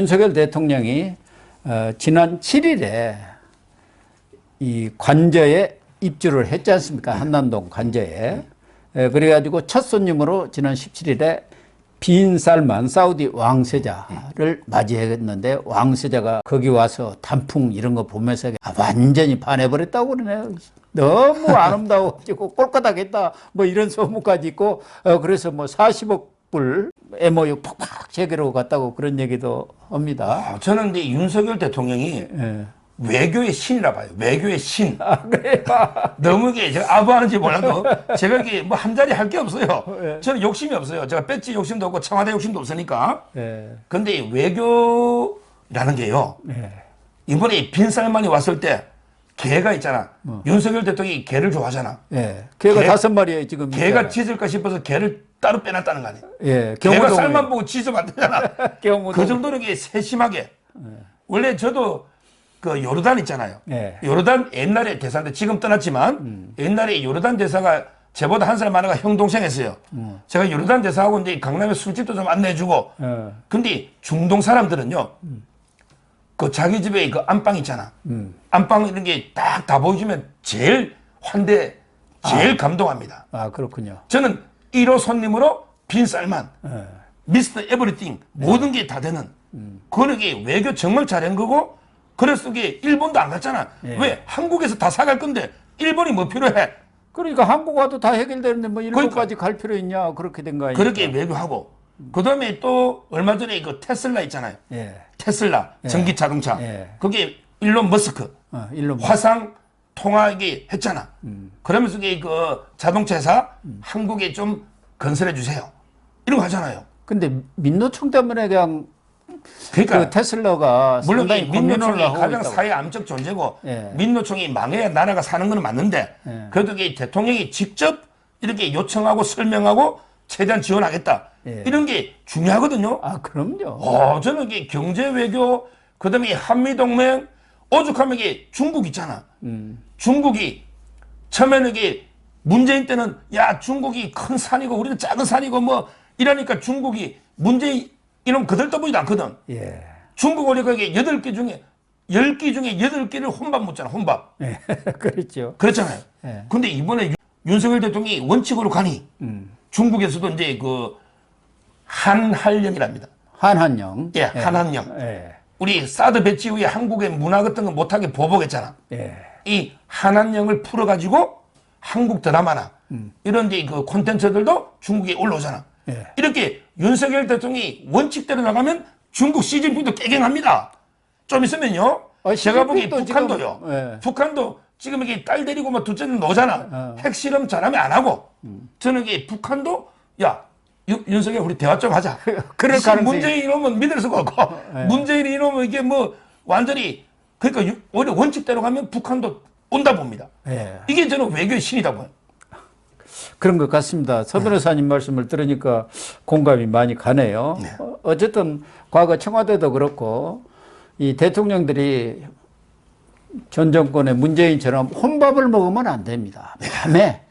윤석열 대통령이 지난 7일에 이 관저에 입주를 했지 않습니까? 한남동 관저에. 그래가지고 첫 손님으로 지난 17일에 빈 살만 사우디 왕세자를 맞이했는데, 왕세자가 거기 와서 단풍 이런 거 보면서 완전히 반해버렸다고 그러네요. 너무 아름다워지고 꼴까닥했다 뭐 이런 소문까지 있고, 그래서 뭐 40억 불 MOU 팍팍 체결하고 갔다고 그런 얘기도 합니다. 저는 이제 윤석열 대통령이 외교의 신이라 봐요. 외교의 신. 아, 그래요? 너무 이게 제가 아부하는지 몰라도 제가 이게 뭐 한 자리 할 게 없어요. 저는 욕심이 없어요. 제가 배지 욕심도 없고 청와대 욕심도 없으니까. 근데 외교라는 게요. 이번에 빈살만이 왔을 때 개가 있잖아. 윤석열 대통령이 개를 좋아하잖아. 개가 5마리에 지금. 개가 짖을까 싶어서 개를 따로 빼놨다는 거 아니에요. 개가 개가 쌀만 보고 짖으면 안 되잖아. 경우도. 그 정도로 이게 세심하게. 원래 저도 그 요르단 있잖아요. 요르단 옛날에 대사인데 지금 떠났지만 옛날에 요르단 대사가 저보다 한 살 많아가 형 동생했어요. 제가 요르단 대사하고 이제 강남에 술집도 좀 안내해주고. 근데 중동 사람들은요. 그 자기 집에 그 안방 있잖아. 안방 이런 게 딱 다 보여주면 제일 환대, 제일 감동합니다. 아, 그렇군요. 저는 1호 손님으로 빈쌀만, 미스터 에브리띵, 모든 게 다 되는. 그런 게 외교 정말 잘한 거고, 그래서 이게 일본도 안 갔잖아. 왜? 한국에서 다 사갈 건데, 일본이 뭐 필요해? 그러니까 한국 와도 다 해결되는데 뭐 일본까지 갈 필요 있냐, 그렇게 된 거 아니에요? 그렇게 외교하고. 그 다음에 또 얼마 전에 그 테슬라 있잖아요. 테슬라, 전기 자동차. 그게 일론 머스크. 화상 통화하게 했잖아. 그러면서 그 자동차 회사 한국에 좀 건설해 주세요. 이런 거 하잖아요. 근데 민노총 때문에 그냥 그러니까 그 테슬라가 물론 민노총이 하고 가장 있다고. 사회 암적 존재고 민노총이 망해야 나라가 사는 건 맞는데 그래도 대통령이 직접 이렇게 요청하고 설명하고 최대한 지원하겠다. 이런 게 중요하거든요. 아, 그럼요. 저는 이게 경제 외교, 그 다음에 한미동맹, 오죽하면 이게 중국 있잖아. 중국이 처음에는 이게 문재인 때는 야, 중국이 큰 산이고 우리는 작은 산이고 뭐 이러니까 중국이 문재인 이놈 그들떠보지도 않거든. 중국 오니까 이게 8개 중에 10개 중에 8개를 혼밥 먹잖아, 혼밥. 그렇죠. 그렇잖아요. 근데 이번에 윤석열 대통령이 원칙으로 가니 중국에서도 이제 그 한한령이랍니다. 한한령. 한한령. 우리 사드 배치 후에 한국의 문화 같은 거 못하게 보복했잖아. 이 한한령을 풀어가지고 한국 드라마나 이런 이제 그 콘텐츠들도 중국에 올라오잖아. 이렇게 윤석열 대통령이 원칙대로 나가면 중국 시진핑도 깨갱합니다. 좀 있으면요. 제가 보기에 북한도요. 북한도 지금 이게 딸 데리고 뭐 둘째는 노잖아. 핵실험 잘하면 안 하고. 저는 이게 북한도 야, 윤석열 우리 대화 좀 하자. 그럴 가능성이. 문재인 이놈은 믿을 수가 없고 문재인 이놈은 이게 뭐 완전히 그러니까 오히려 원칙대로 가면 북한도 온다 봅니다. 이게 저는 외교의 신이다 보여요. 그런 것 같습니다. 서 변호사님 말씀을 들으니까 공감이 많이 가네요. 어쨌든 과거 청와대도 그렇고 이 대통령들이 전 정권의 문재인처럼 혼밥을 먹으면 안 됩니다. 밤에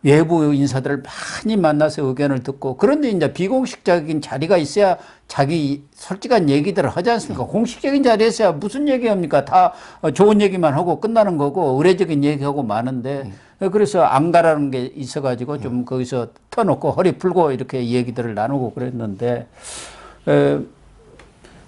외부 인사들을 많이 만나서 의견을 듣고, 그런데 이제 비공식적인 자리가 있어야 자기 솔직한 얘기들을 하지 않습니까? 공식적인 자리에서야 무슨 얘기합니까? 다 좋은 얘기만 하고 끝나는 거고 의례적인 얘기하고 마는데, 그래서 안 가라는 게 있어가지고 좀 거기서 터놓고 허리 풀고 이렇게 얘기들을 나누고 그랬는데,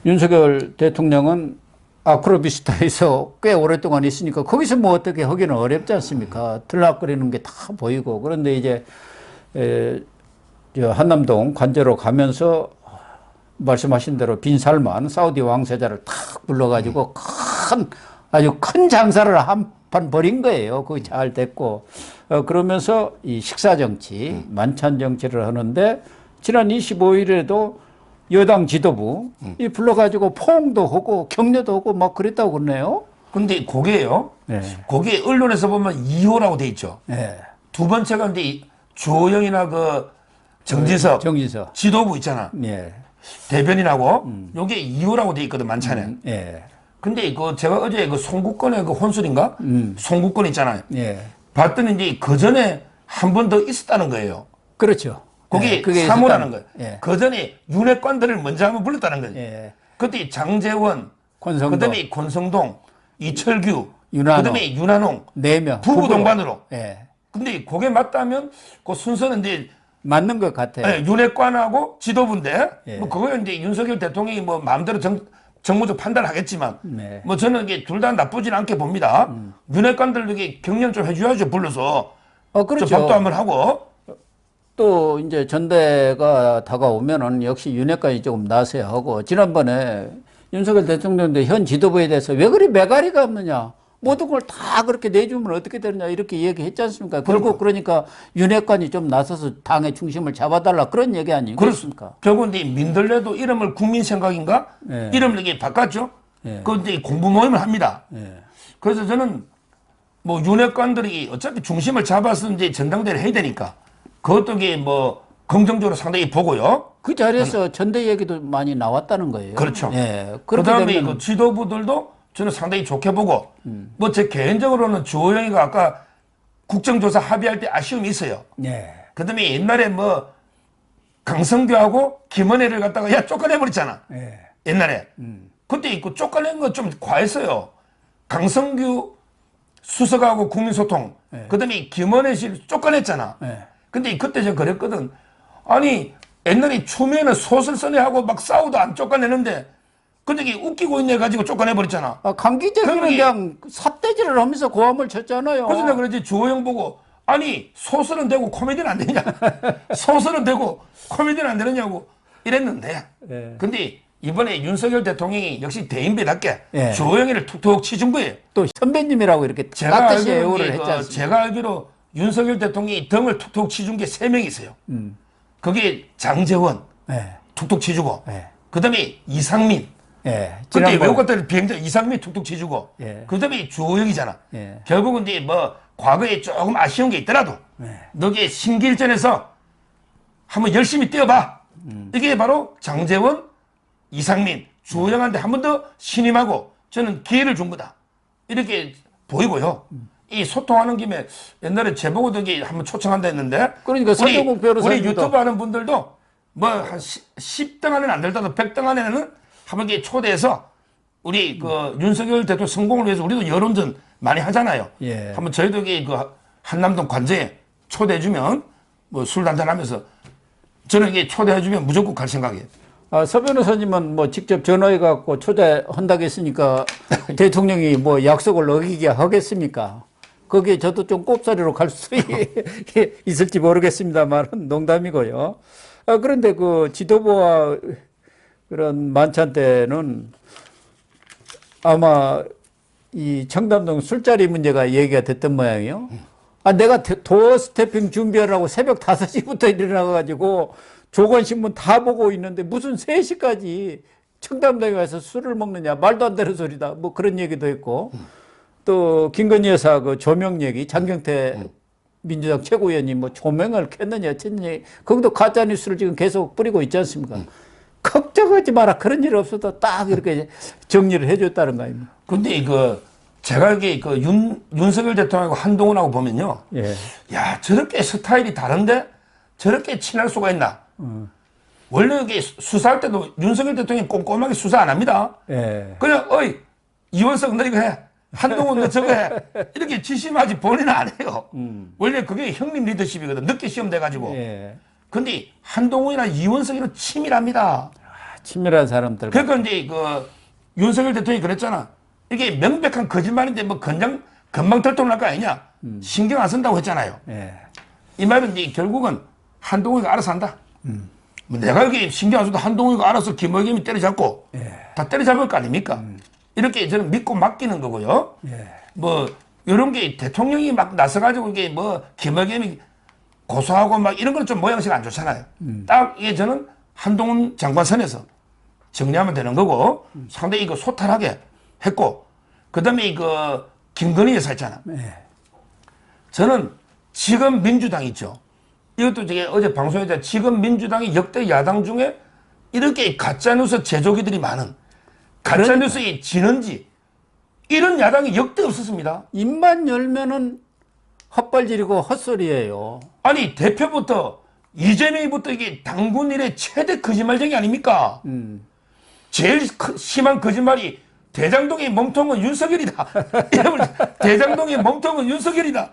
윤석열 대통령은 아크로비스타에서 꽤 오랫동안 있으니까 거기서 뭐 어떻게 하기는 어렵지 않습니까? 들락거리는 게 다 보이고. 그런데 이제 한남동 관저로 가면서 말씀하신 대로 빈살만 사우디 왕세자를 탁 불러가지고 아주 큰 장사를 한 판 벌인 거예요. 그게 잘 됐고. 그러면서 이 식사 정치, 만찬 정치를 하는데 지난 25일에도 여당 지도부 이 불러가지고 포옹도 하고 격려도 하고 막 그랬다고 그러네요. 근데 그게요. 그게 언론에서 보면 2호라고 돼 있죠. 두 번째가 근데 주호영이나 그 정진석 지도부 있잖아. 대변인하고 요게 2호라고 돼 있거든, 만찬에. 근데 그 제가 어제 그 송국권의 그 혼술인가? 송국권 있잖아요. 봤더니 이제 그 전에 한 번 더 있었다는 거예요. 그렇죠. 그게 3호라는 거예요. 그 전에 윤핵관들을 먼저 한번 불렀다는 거예요. 그때 장제원, 권성동. 그다음에 권성동, 이철규, 윤한홍. 그다음에 윤한홍 4명. 부부 동반으로. 예. 근데 그게 맞다면 그 순서는 이제 맞는 것 같아요. 예, 윤핵관하고 지도부인데 예. 뭐 그거 이제 윤석열 대통령이 뭐 마음대로 정무적 판단하겠지만 네. 뭐 저는 이게 둘 다 나쁘진 않게 봅니다. 윤핵관들에게 격려 좀 해줘야죠. 불러서 그렇죠. 저 밥도 한번 하고. 또 이제 전대가 다가오면은 역시 윤핵관이 조금 나서야 하고, 지난번에 윤석열 대통령도 현 지도부에 대해서 왜 그리 매가리가 없느냐, 모든 걸 다 그렇게 내주면 어떻게 되느냐 이렇게 얘기했지 않습니까? 결국 그러니까 윤핵관이 좀 나서서 당의 중심을 잡아달라 그런 얘기 아니겠습니까? 결국 이제 민들레도 이름을 국민 생각인가 예. 이름을 이게 바꿨죠. 예. 그 이제 공부 모임을 합니다. 예. 그래서 저는 뭐 윤핵관들이 어차피 중심을 잡아서 이제 전당대회를 해야 되니까 그것도 이게 뭐 긍정적으로 상당히 보고요. 그 자리에서 전대 얘기도 많이 나왔다는 거예요. 그렇죠. 예. 그 그렇게 다음에 되면 그 지도부들도 저는 상당히 좋게 보고, 뭐 제 개인적으로는 주호영이가 아까 국정조사 합의할 때 아쉬움이 있어요. 예. 그 다음에 옛날에 뭐 강성규하고 김은혜를 갖다가 야 쫓아내버렸잖아. 예. 옛날에. 그때 그 쫓아낸 거 좀 과했어요. 강성규 수석하고 국민소통, 그 다음에 김은혜 씨를 쫓아냈잖아. 예. 근데 그때 제가 그랬거든. 아니 옛날에 추미애는 소설 써내하고 막 싸우도 안 쫓아내는데 근데 이게 웃기고 있네 가지고 쫓아내버렸잖아. 강기재는 그러면 그냥 삿대질을 하면서 고함을 쳤잖아요. 그래서 내가 그랬지. 주호영 보고 아니 소설은 되고 코미디는 안 되냐. 소설은 되고 코미디는 안 되느냐고 이랬는데 예. 근데 이번에 윤석열 대통령이 역시 대인배답게 예. 주호영이를 툭툭 치준 거예요. 또 선배님이라고 이렇게 제가 깍듯이 알기로 애호를 이게 했지 않습니까? 제가 알기로 윤석열 대통령이 등을 툭툭 치준 게 3명 있어요. 그게 장제원 예. 툭툭 치주고 예. 그다음에 이상민 예. 그때 지난번- 외국갔다는 비행자 이상민 툭툭 치주고 예. 그다음에 주호영이잖아. 예. 결국은 이제 뭐 과거에 조금 아쉬운 게 있더라도 예. 너게 신길전에서 한번 열심히 뛰어봐. 이게 바로 장제원, 이상민, 주호영한테 한 번 더 신임하고 저는 기회를 준 거다. 이렇게 보이고요. 이 소통하는 김에 옛날에 제보고 되게 한번 초청한다 했는데 그러니까 서정국 우리 변호사님도 유튜브 하는 분들도 뭐 한 10등 안에는 안 들더라도 100등 안에는 한번 이렇게 초대해서 우리 그 윤석열 대통령 성공을 위해서 우리도 여론전 많이 하잖아요. 예. 한번 저희도 이게 그 한남동 관제에 초대해주면 뭐 술 한잔 하면서 저는 이게 초대해주면 무조건 갈 생각이에요. 서 변호사님은 뭐 직접 전화해 갖고 초대한다고 했으니까 대통령이 뭐 약속을 어기게 하겠습니까? 거기에 저도 좀 꼽사리로 갈 수 있을지 모르겠습니다만 농담이고요. 그런데 그 지도부와 그런 만찬 때는 아마 이 청담동 술자리 문제가 얘기가 됐던 모양이에요. 내가 도어 스태핑 준비하라고 새벽 5시부터 일어나가지고 조선신문 다 보고 있는데 무슨 3시까지 청담동에 와서 술을 먹느냐, 말도 안 되는 소리다. 뭐 그런 얘기도 했고, 또 김건희 여사 그 조명 얘기, 장경태 민주당 최고위원이 뭐 조명을 켰느냐, 켰느냐, 거기도 가짜뉴스를 지금 계속 뿌리고 있지 않습니까? 걱정하지 마라. 그런 일 없어도 딱 이렇게 정리를 해줬다는 거 아닙니까? 근데 제가 이게 윤석열 대통령하고 한동훈하고 보면요. 예. 야, 저렇게 스타일이 다른데 저렇게 친할 수가 있나? 원래 이게 수사할 때도 윤석열 대통령이 꼼꼼하게 수사 안 합니다. 예. 그냥, 어이, 이원석 너 이거 해. 한동훈 너 저거 해. 이렇게 지시하지 본인은 안 해요. 원래 그게 형님 리더십이거든. 늦게 시험 돼가지고. 예. 근데 한동훈이나 이원석이는 치밀합니다. 친밀한 사람들. 그러니까 이제 윤석열 대통령이 그랬잖아. 이게 명백한 거짓말인데 뭐 금방 털통날 거 아니냐. 신경 안 쓴다고 했잖아요. 예. 이 말은 이제 결국은 한동훈이가 알아서 한다. 뭐 내가 여기 신경 안 써도 한동훈이가 알아서 김의겸이 때려잡고 다 때려잡을 거 아닙니까? 이렇게 저는 믿고 맡기는 거고요. 예. 뭐 이런 게 대통령이 막 나서가지고 이게 뭐 김의겸이 고소하고 막 이런 거는 좀 모양새가 안 좋잖아요. 딱 이게 저는 한동훈 장관 선에서 정리하면 되는 거고 상당히 이거 소탈하게 했고 그다음에 김건희 여사 있잖아. 예. 저는 지금 민주당 있죠. 이것도 제가 어제 방송에서 지금 민주당이 역대 야당 중에 이렇게 가짜뉴스 제조기들이 많은 가짜뉴스의 진원지 이런 야당이 역대 없었습니다. 입만 열면은 헛발질이고 헛소리예요. 아니 대표부터 이재명이부터 이게 당군 일의 최대 거짓말쟁이 아닙니까? 제일 심한 거짓말이 대장동의 몸통은 윤석열이다. 대장동의 몸통은 윤석열이다.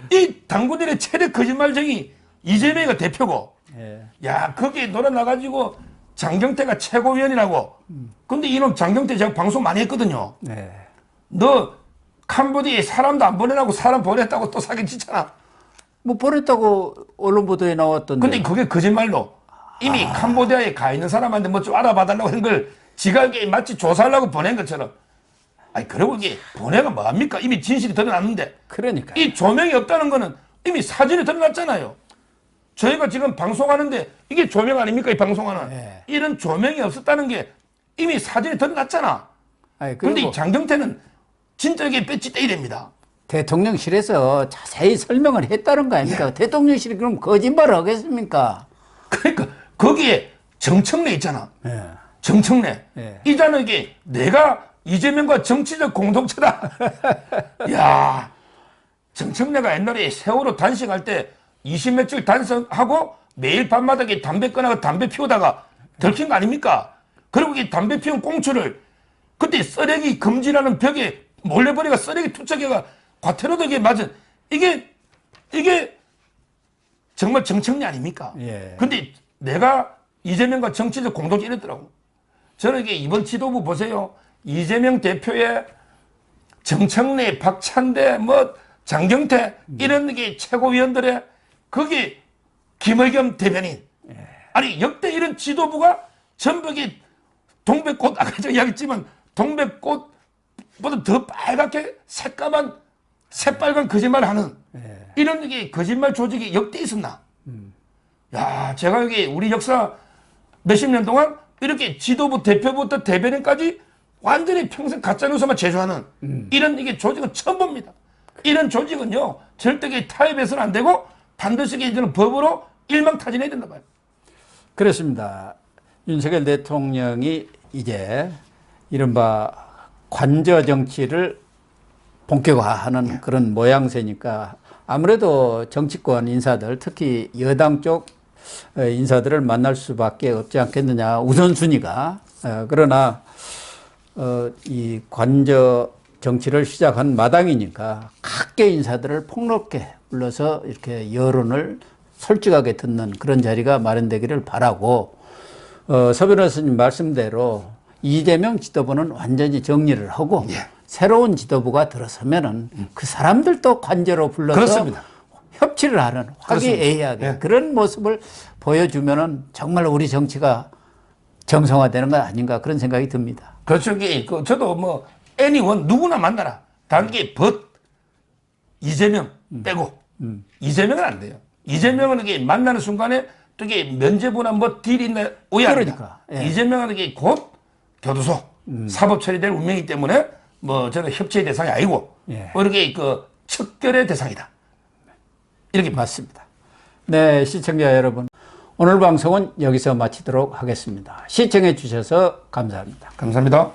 이 당구들의 최대 거짓말쟁이 이재명이가 대표고, 예. 야, 거기에 놀아나가지고 장경태가 최고위원이라고. 근데 이놈 장경태 제가 방송 많이 했거든요. 네. 너 캄보디아에 사람도 안 보내라고 사람 보냈다고 또 사기치잖아. 뭐 보냈다고 언론 보도에 나왔던데. 근데 그게 거짓말로 이미 캄보디아에 가 있는 사람한테 뭐 좀 알아봐달라고 한 걸 지가 이게 마치 조사하려고 보낸 것처럼. 아니, 그러고 이게 보내가 뭐합니까? 이미 진실이 드러났는데. 그러니까. 이 조명이 없다는 거는 이미 사진이 드러났잖아요. 저희가 지금 방송하는데 이게 조명 아닙니까? 이 방송하는. 네. 이런 조명이 없었다는 게 이미 사진이 드러났잖아. 아니, 그런데 그리고 이 장경태는 진짜 이게 배지 떼이랍니다. 대통령실에서 자세히 설명을 했다는 거 아닙니까? 예. 대통령실이 그럼 거짓말을 하겠습니까? 그러니까 거기에 정청래 있잖아. 예. 정청래. 예. 이자는 이게 내가 이재명과 정치적 공동체다. 야, 정청래가 옛날에 세월호 단식할 때 20며칠 단식하고 매일 밤마다 담배 꺼내고 담배 피우다가 들킨 거 아닙니까? 그리고 이 담배 피운 꽁초를 그때 쓰레기 금지라는 벽에 몰래 버리가 쓰레기 투척해가 과태료도 이게 맞은 이게 정말 정청래 아닙니까? 예. 근데 내가 이재명과 정치적 공동체 이랬더라고. 저는 이게 이번 지도부 보세요. 이재명 대표의 정청래, 박찬대, 뭐 장경태 이런 게 최고위원들의 거기 김의겸 대변인. 아니 역대 이런 지도부가 전부 이게 동백꽃 아까 제가 이야기했지만 동백꽃보다 더 빨갛게 새빨간 거짓말을 하는 이런 게 거짓말 조직이 역대 있었나? 야, 제가 여기 우리 역사 몇십 년 동안 이렇게 지도부 대표부터 대변인까지 완전히 평생 가짜뉴스만 제조하는 이런 이게 조직은 처음 봅니다. 이런 조직은요 절대 타협해서는 안 되고 반드시 이제는 법으로 일망타진해야 된다 봐요. 그렇습니다. 윤석열 대통령이 이제 이른바 관저 정치를 본격화하는 그런 모양새니까 아무래도 정치권 인사들 특히 여당 쪽 인사들을 만날 수밖에 없지 않겠느냐 우선순위가. 그러나 이 관저 정치를 시작한 마당이니까 각계 인사들을 폭넓게 불러서 이렇게 여론을 솔직하게 듣는 그런 자리가 마련되기를 바라고, 서 변호사님 말씀대로 이재명 지도부는 완전히 정리를 하고 새로운 지도부가 들어서면은 그 사람들도 관저로 불러서 그렇습니다. 협치를 하는 화기애애하게 그런 모습을 보여주면은 정말 우리 정치가 정상화되는 거 아닌가 그런 생각이 듭니다. 그렇죠. 저도 뭐 anyone 누구나 만나라. 단게 이재명 빼고 이재명은 안 돼요. 이재명은 이게 만나는 순간에 또 이게 면제부나 뭐 딜이 있나 오해합니다. 그러니까, 예. 이재명은 이게 곧 교도소 사법 처리될 운명이기 때문에 뭐 저는 협치의 대상이 아니고 예. 뭐 이렇게 척결의 대상이다. 이렇게 맞습니다. 네, 시청자 여러분. 오늘 방송은 여기서 마치도록 하겠습니다. 시청해 주셔서 감사합니다. 감사합니다.